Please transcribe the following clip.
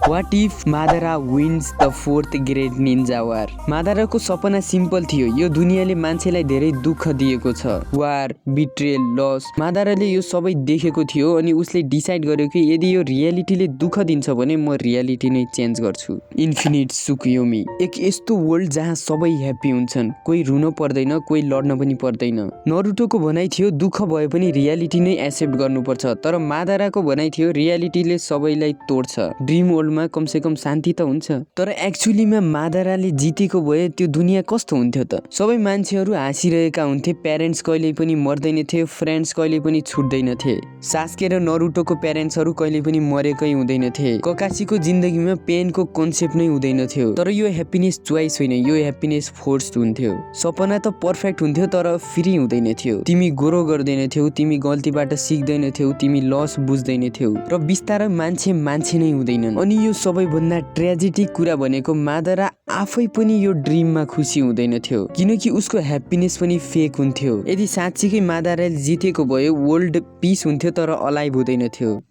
What if Madara wins the 4th Great Ninja War? मादाराको Sapna simple थियो। यो दुनियाँले मान्छेलाई धेरै दुःख दिएको छ। वार, बिट्रेल, लस। मादाराले यो सबै देखेको थियो अनि उसले डिसाइड गर्यो कि यदि यो रियालिटीले दुःख दिन्छ भने म रियालिटी नै चेन्ज गर्छु। इन्फिनिट सुकुयोमी, एक यस्तो वर्ल्ड जहाँ सबै ह्याप्पी हुन्छन्, कोही रुन पर्दैन, कोही लड्न पनि पर्दैन। नरुटोको भनाइ थियो दुःख भए पनि रियालिटी नै एक्सेप्ट गर्नुपर्छ, तर मादाराको भनाइ थियो रियालिटीले सबैलाई तोड्छ। ड्रिम वर्ल्डमा कमसेकम शान्ति त हुन्छ। तर एक्चुअलीमा मादाराले जितेको भए त्यो दुनियाँ कस्तो हुन्थ्यो त? सबै मान्छेहरू हाँसिरहेका हुन्थे, प्यारेन्ट्स कहिले पनि मर्दैनथे, फ्रेन्ड्स कहिले पनि छुट्दैनथे। सास्के र नरुटोको प्यारेन्ट्सहरू कहिले पनि मरेकै हुँदैनथे। ककाशीको जिन्दगीमा पेनको कन्सेप्ट नै हुँदैनथ्यो। तर यो ह्याप्पिनेस चोइस होइन, यो ह्याप्पिनेस फोर्स्ड हुन्थ्यो। सपना त पर्फेक्ट हुन्थ्यो तर फ्री हुँदैनथ्यो। तिमी ग्रो गर्दैनथ्यौ, तिमी गल्तीबाट सिक्दैनथ्यौ, तिमी लस बुझ्दैनथ्यौ र बिस्तारै मान्छे नै हुँदैनन्। अनि यो सबैभन्दा ट्रेजेडिक कुरा भनेको मादारा आफै पनि यो ड्रिममा खुसी हुँदैनथ्यो, किनकि उसको ह्याप्पिनेस पनि फेक हुन्थ्यो। यदि साँच्चीकै मादाराले जितेको भए वर्ल्ड पिस हुन्थ्यो तर अलाइभ हुँदैनथ्यो।